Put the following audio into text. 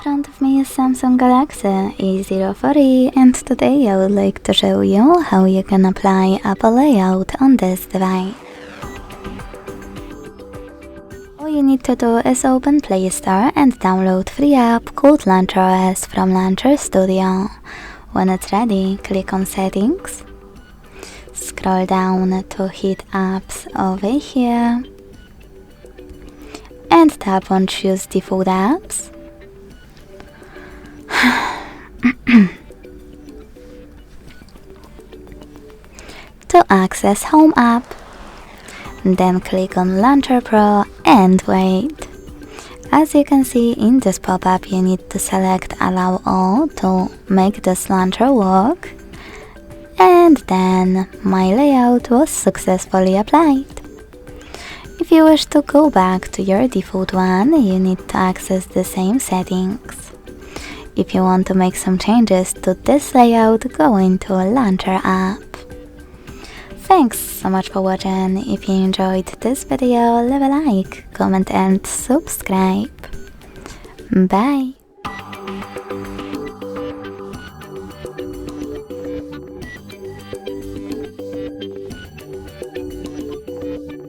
front of me is Samsung Galaxy A04e, and today I would like to show you how you can apply Apple layout on this device. All you need to do is open Play Store and download free app called Launcher OS from Launcher Studio. When it's ready, click on Settings, scroll down to hit Apps over here, and tap on Choose Default Apps. To access Home app, then click on Launcher Pro and wait. As you can see in this pop-up, you need to select Allow All to make this launcher work, and then my layout was successfully applied. If you wish to go back to your default one, you need to access the same settings. If you want to make some changes to this layout, go into Launcher app. Thanks so much for watching. If you enjoyed this video, leave a like, comment and subscribe. Bye!